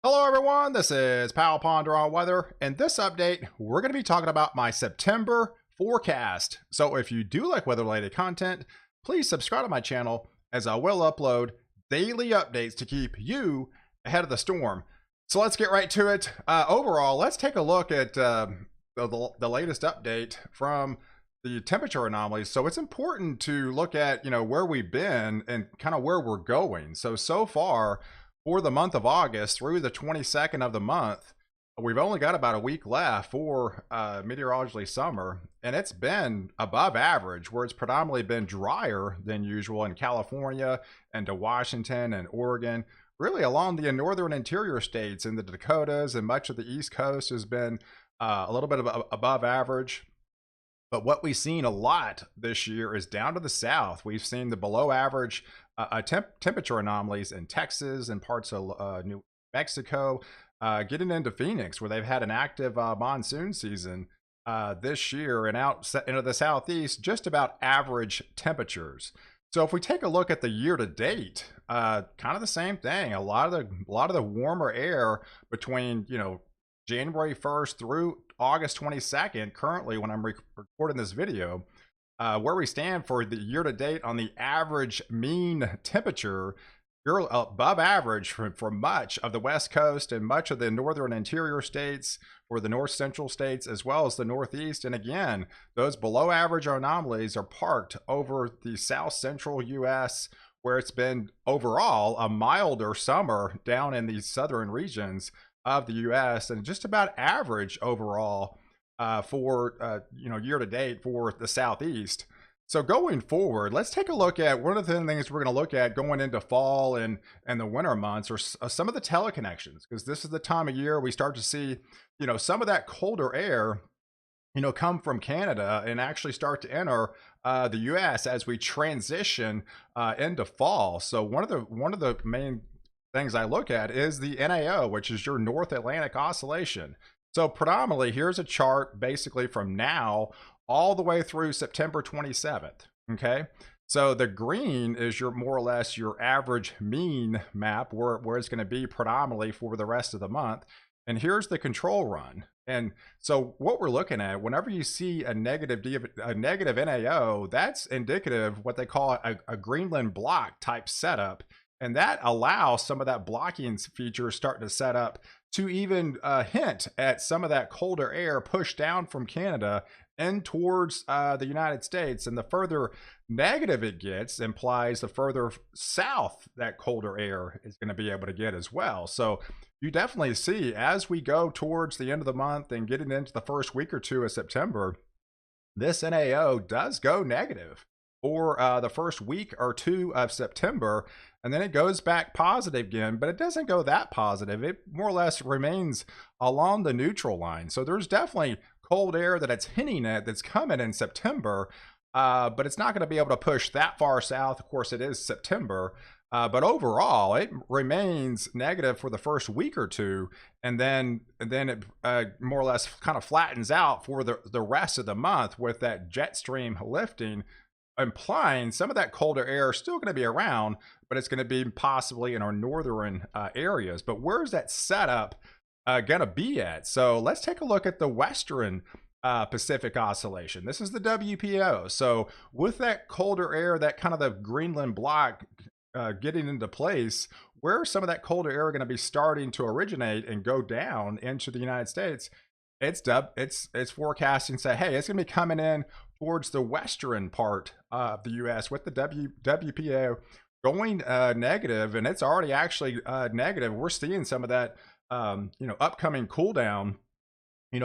Hello everyone, this is Weather. In this update, we're going to be talking about my September forecast. So if you do like weather-related content, please subscribe to my channel as I will upload daily updates to keep you ahead of the storm. So let's get right to it. Overall, let's take a look at the latest update from the temperature anomalies. So it's important to look at, where we've been and kind of where we're going. So far, for the month of August through the 22nd of the month, we've only got about a week left for meteorologically summer, and it's been above average, where it's predominantly been drier than usual in California and to Washington and Oregon. Really along the northern interior states in the Dakotas and much of the East Coast has been a little bit above average. But what we've seen a lot this year is down to the south. We've seen the below average temperature anomalies in Texas and parts of New Mexico, getting into Phoenix, where they've had an active monsoon season this year, and out into the southeast, just about average temperatures. So if we take a look at the year to date, kind of the same thing. A lot of the warmer air between January 1st through August 22nd, currently when I'm recording this video, where we stand for the year to date on the average mean temperature, you're above average for much of the West Coast and much of the northern interior states, or the north central states, as well as the Northeast. And again, those below average anomalies are parked over the south central US, where it's been overall a milder summer down in the southern regions of the US, and just about average overall for year to date for the southeast. So going forward, let's take a look at one of the things we're going to look at going into fall and the winter months, or some of the teleconnections, because this is the time of year we start to see some of that colder air come from Canada and actually start to enter the US as we transition into fall. So one of the main things I look at is the NAO, which is your North Atlantic Oscillation. So predominantly, here's a chart basically from now all the way through September 27th. Okay, so the green is your more or less your average mean map, where it's going to be predominantly for the rest of the month. And here's the control run. And so what we're looking at, whenever you see a negative NAO, that's indicative of what they call a Greenland block type setup. And that allows some of that blocking feature starting to set up to even hint at some of that colder air pushed down from Canada and towards the United States. And the further negative it gets implies the further south that colder air is going to be able to get as well. So you definitely see, as we go towards the end of the month and getting into the first week or two of September, this NAO does go negative for the first week or two of September, and then it goes back positive again, but it doesn't go that positive. It more or less remains along the neutral line. So there's definitely cold air that it's hinting at that's coming in September, but it's not going to be able to push that far south. Of course, it is September, but overall, it remains negative for the first week or two, and then it more or less kind of flattens out for the rest of the month, with that jet stream lifting, implying some of that colder air is still going to be around, but it's going to be possibly in our northern areas. But where's that setup going to be at? So let's take a look at the Western Pacific Oscillation. This is the WPO. So with that colder air, that kind of the Greenland block getting into place, where some of that colder air going to be starting to originate and go down into the United States, it's forecasting, say, hey, it's going to be coming in towards the western part of the U.S. with the WPO going negative, and it's already actually negative. We're seeing some of that, upcoming cool down,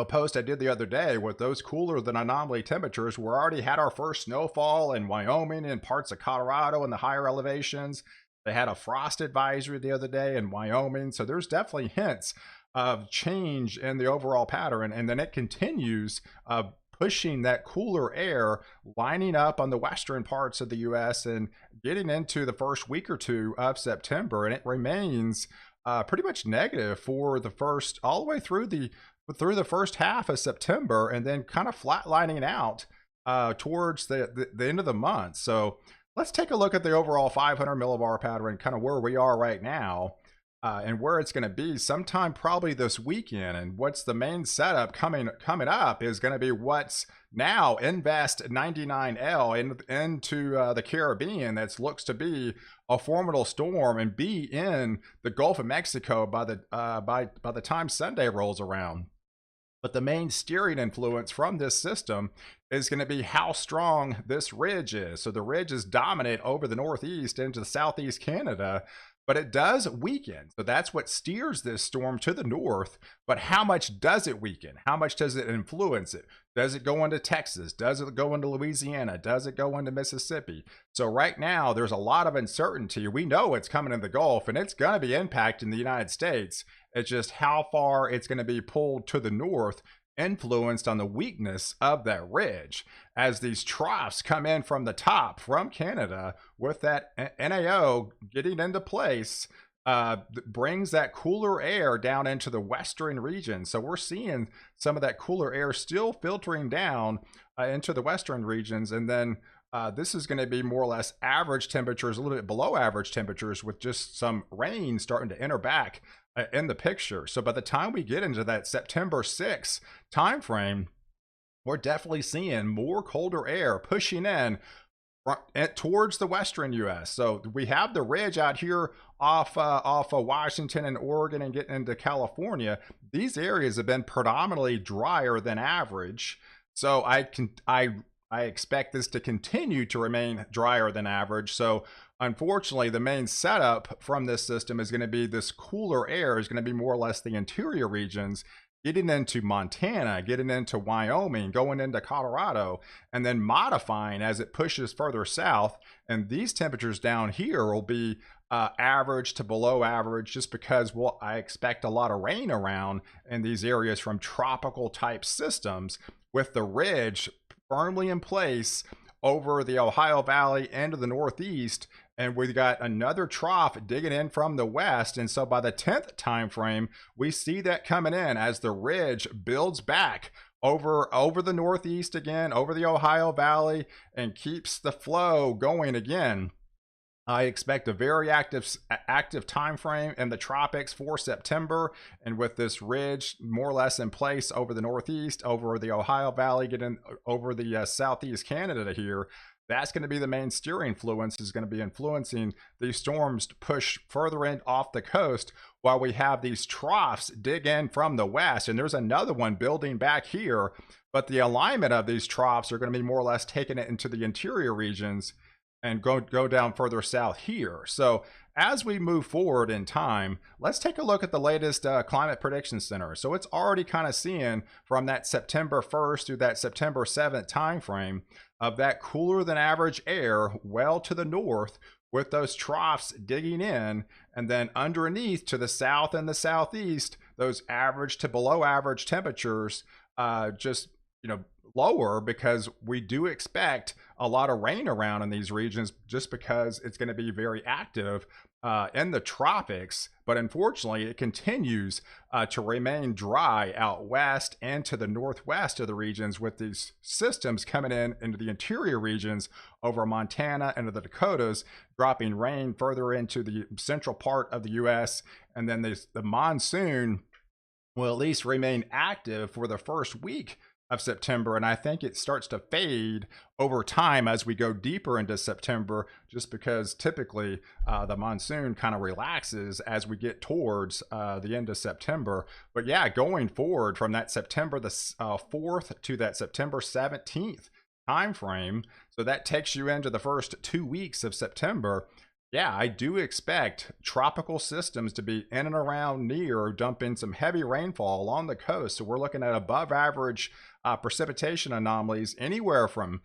post I did the other day with those cooler than anomaly temperatures. We already had our first snowfall in Wyoming and parts of Colorado and the higher elevations. They had a frost advisory the other day in Wyoming. So there's definitely hints of change in the overall pattern. And then it continues pushing that cooler air, lining up on the western parts of the US and getting into the first week or two of September. And it remains pretty much negative for the first, all the way through the first half of September, and then kind of flatlining out towards the end of the month. So let's take a look at the overall 500 millibar pattern, kind of where we are right now. and where it's going to be sometime probably this weekend. And what's the main setup coming up is going to be what's now Invest 99L into the Caribbean. That looks to be a formidable storm and be in the Gulf of Mexico by the time Sunday rolls around. But the main steering influence from this system is going to be how strong this ridge is. So the ridge is dominant over the northeast into the southeast Canada, but it does weaken. So that's what steers this storm to the north. But how much does it weaken? How much does it influence it? Does it go into Texas? Does it go into Louisiana? Does it go into Mississippi? So right now, there's a lot of uncertainty. We know it's coming in the Gulf, and it's going to be impacting the United States. It's just how far it's going to be pulled to the north, influenced on the weakness of that ridge. As these troughs come in from the top, from Canada, with that NAO getting into place, brings that cooler air down into the western region. So we're seeing some of that cooler air still filtering down into the western regions. And then this is going to be more or less average temperatures, a little bit below average temperatures, with just some rain starting to enter back in the picture. So by the time we get into that September 6th timeframe, we're definitely seeing more colder air pushing in towards the western U.S. So we have the ridge out here off of Washington and Oregon and getting into California. These areas have been predominantly drier than average. So I expect this to continue to remain drier than average. So unfortunately, the main setup from this system is going to be this cooler air is going to be more or less the interior regions, getting into Montana, getting into Wyoming, going into Colorado, and then modifying as it pushes further south. And these temperatures down here will be average to below average, just because I expect a lot of rain around in these areas from tropical type systems, with the ridge firmly in place over the Ohio Valley into the northeast. And we've got another trough digging in from the west. And so by the 10th time frame, we see that coming in as the ridge builds back over the northeast again, over the Ohio Valley, and keeps the flow going again. I expect a very active time frame in the tropics for September, and with this ridge more or less in place over the northeast, over the Ohio Valley, getting over the southeast Canada here, that's going to be the main steering influence, is going to be influencing these storms to push further in off the coast, while we have these troughs dig in from the west. And there's another one building back here, but the alignment of these troughs are going to be more or less taking it into the interior regions and go down further south here. So as we move forward in time, let's take a look at the latest Climate Prediction Center. So it's already kind of seeing from that September 1st through that September 7th timeframe of that cooler than average air well to the north, with those troughs digging in, and then underneath to the south and the southeast, those average to below average temperatures just lower, because we do expect a lot of rain around in these regions, just because it's going to be very active in the tropics. But unfortunately, it continues to remain dry out west and to the northwest of the regions, with these systems coming in into the interior regions over Montana and the Dakotas, dropping rain further into the central part of the U.S. And then the monsoon will at least remain active for the first week of September, and I think it starts to fade over time as we go deeper into September, just because typically the monsoon kind of relaxes as we get towards the end of September. But yeah, going forward from that September the 4th to that September 17th time frame, so that takes you into the first 2 weeks of September. Yeah, I do expect tropical systems to be in and around near, dumping some heavy rainfall along the coast. So we're looking at above average precipitation anomalies anywhere from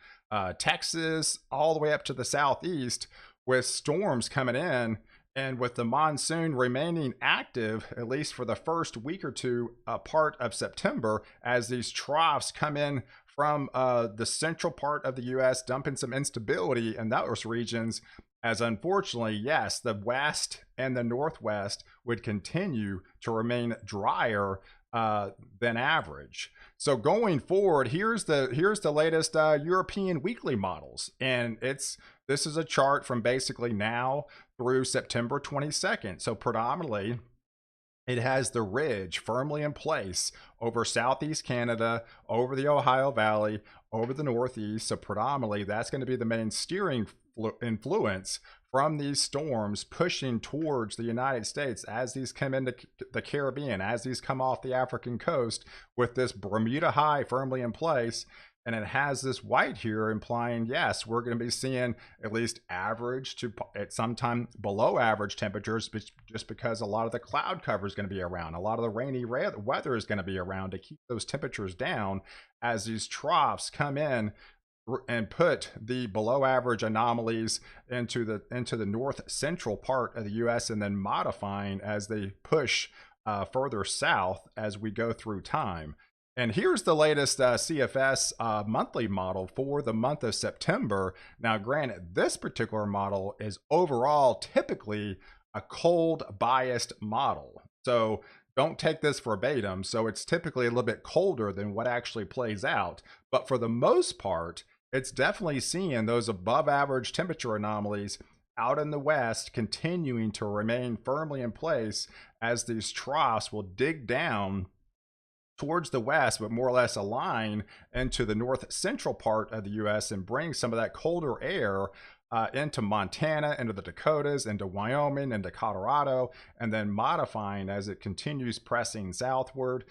Texas all the way up to the southeast, with storms coming in, and with the monsoon remaining active at least for the first week or two part of September, as these troughs come in from the central part of the U.S., dumping some instability in those regions. as unfortunately, yes, the west and the northwest would continue to remain drier than average. So going forward, here's the latest European weekly models, and this is a chart from basically now through September 22nd. So predominantly, it has the ridge firmly in place over southeast Canada, over the Ohio Valley, over the Northeast. So predominantly, that's going to be the main steering influence from these storms pushing towards the United States as these come into the Caribbean, as these come off the African coast with this Bermuda high firmly in place. And it has this white here implying, yes, we're going to be seeing at least average to at some time below average temperatures, just because a lot of the cloud cover is going to be around. A lot of the rainy weather is going to be around to keep those temperatures down as these troughs come in and put the below average anomalies into the north central part of the US, and then modifying as they push further south as we go through time. And here's the latest CFS monthly model for the month of September. Now, granted, this particular model is overall typically a cold biased model. So don't take this verbatim. So it's typically a little bit colder than what actually plays out. But for the most part, it's definitely seeing those above average temperature anomalies out in the west continuing to remain firmly in place as these troughs will dig down towards the west, but more or less align into the north central part of the US and bring some of that colder air into Montana, into the Dakotas, into Wyoming, into Colorado, and then modifying as it continues pressing southward.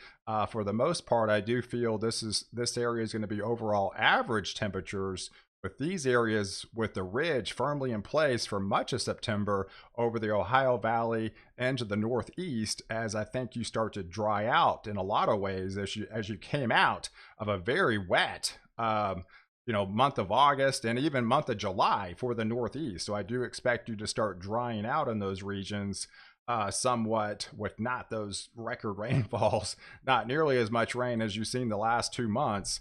For the most part, I do feel this area is going to be overall average temperatures, with these areas with the ridge firmly in place for much of September over the Ohio Valley and to the northeast, as I think you start to dry out in a lot of ways as you came out of a very wet month of August and even month of July for the Northeast. So I do expect you to start drying out in those regions somewhat, with not those record rainfalls, not nearly as much rain as you've seen the last 2 months.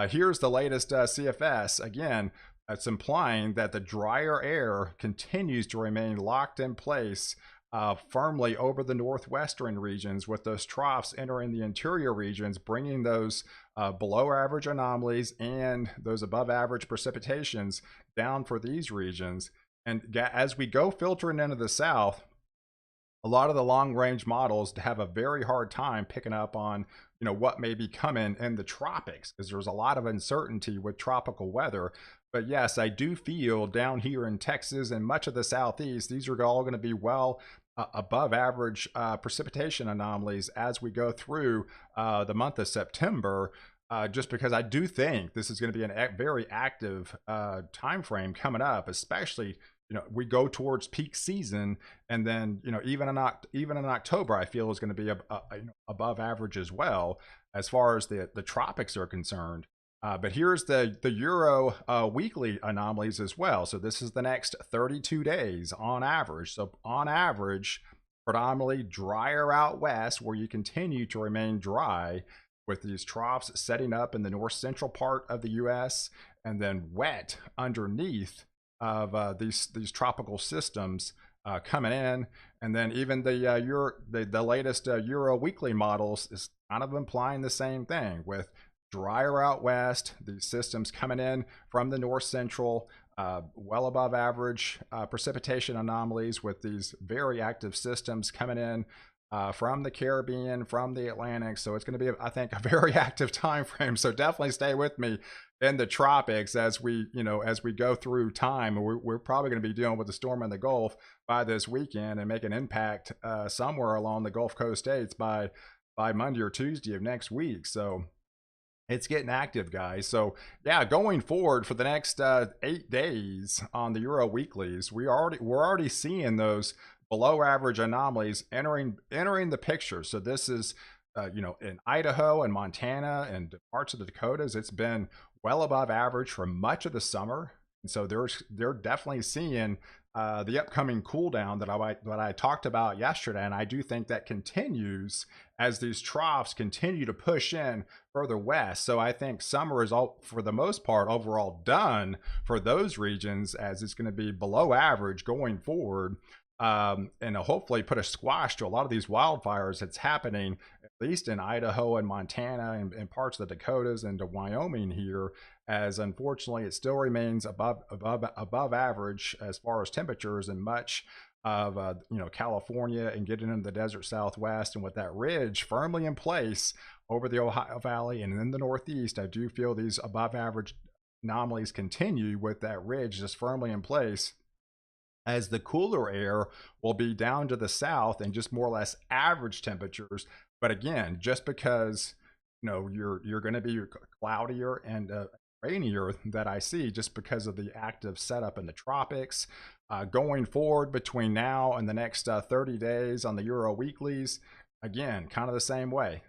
Here's the latest CFS. Again, it's implying that the drier air continues to remain locked in place firmly over the northwestern regions, with those troughs entering the interior regions, bringing those below average anomalies and those above average precipitations down for these regions. And as we go filtering into the south, a lot of the long range models have a very hard time picking up on what may be coming in the tropics, because there's a lot of uncertainty with tropical weather. But yes, I do feel down here in Texas and much of the southeast, these are all going to be well above average precipitation anomalies as we go through the month of September, just because I do think this is going to be a very active time frame coming up, especially we go towards peak season, and then even in October, I feel is going to be above average as well as far as the tropics are concerned. But here's the Euro weekly anomalies as well. So this is the next 32 days on average. So on average, predominantly drier out west, where you continue to remain dry, with these troughs setting up in the north central part of the US, and then wet underneath of these tropical systems coming in. And then even the latest Euro weekly models is kind of implying the same thing, with drier out west, these systems coming in from the north central, well above average precipitation anomalies, with these very active systems coming in from the Caribbean, from the Atlantic. So it's going to be, I think, a very active time frame. So definitely stay with me in the tropics as we go through time. We're probably going to be dealing with the storm in the Gulf by this weekend and make an impact somewhere along the Gulf Coast states by Monday or Tuesday of next week. So it's getting active, guys. So yeah, going forward for the next 8 days on the Euro weeklies, we're already seeing those below average anomalies entering the picture. So this is in Idaho and Montana and parts of the Dakotas, it's been well above average for much of the summer. And so they're definitely seeing the upcoming cool down that I talked about yesterday, and I do think that continues as these troughs continue to push in further west. So I think summer is all, for the most part, overall done for those regions, as it's going to be below average going forward. And hopefully put a squash to a lot of these wildfires that's happening, at least in Idaho and Montana and parts of the Dakotas and to Wyoming here, as unfortunately it still remains above average as far as temperatures in much of California and getting into the desert Southwest. And with that ridge firmly in place over the Ohio Valley and in the Northeast, I do feel these above average anomalies continue with that ridge just firmly in place, as the cooler air will be down to the south and just more or less average temperatures. But again, just because you're going to be cloudier and rainier that I see, just because of the active setup in the tropics going forward between now and the next 30 days on the Euro weeklies, again, kind of the same way.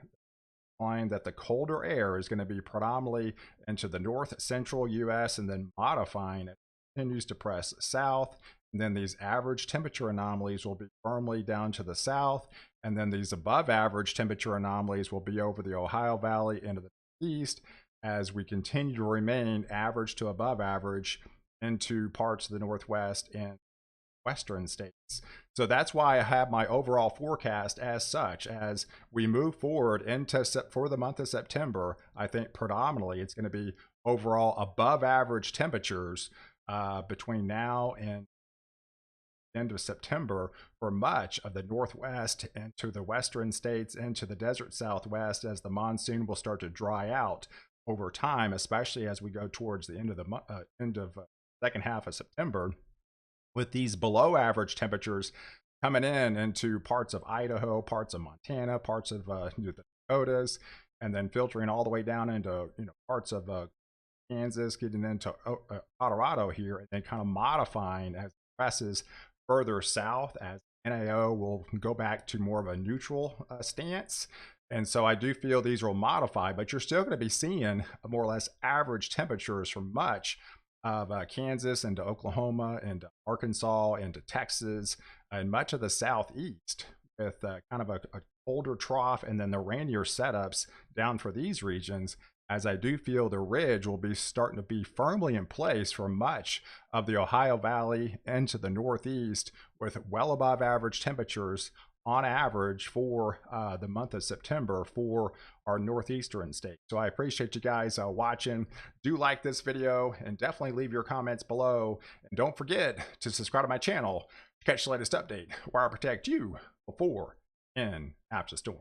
Find that the colder air is going to be predominantly into the north central US and then modifying it continues to press south. And then these average temperature anomalies will be firmly down to the south. And then these above average temperature anomalies will be over the Ohio Valley into the east, as we continue to remain average to above average into parts of the Northwest and Western states. So that's why I have my overall forecast as such. As we move forward into for the month of September, I think predominantly it's going to be overall above average temperatures between now and end of September for much of the Northwest and to the Western states and to the desert Southwest, as the monsoon will start to dry out over time, especially as we go towards the end of the second half of September, with these below average temperatures coming into parts of Idaho, parts of Montana, parts of the Dakotas, and then filtering all the way down into parts of Kansas, getting into Colorado here, and then kind of modifying as it presses further south, as NAO will go back to more of a neutral stance. And so I do feel these will modify, but you're still going to be seeing more or less average temperatures for much of Kansas and to Oklahoma and to Arkansas and to Texas and much of the southeast, with kind of a colder trough and then the rainier setups down for these regions, as I do feel the ridge will be starting to be firmly in place for much of the Ohio Valley into the Northeast, with well above average temperatures on average for the month of September for our northeastern states. So I appreciate you guys watching. Do like this video and definitely leave your comments below. And don't forget to subscribe to my channel to catch the latest update where I protect you before and after storm.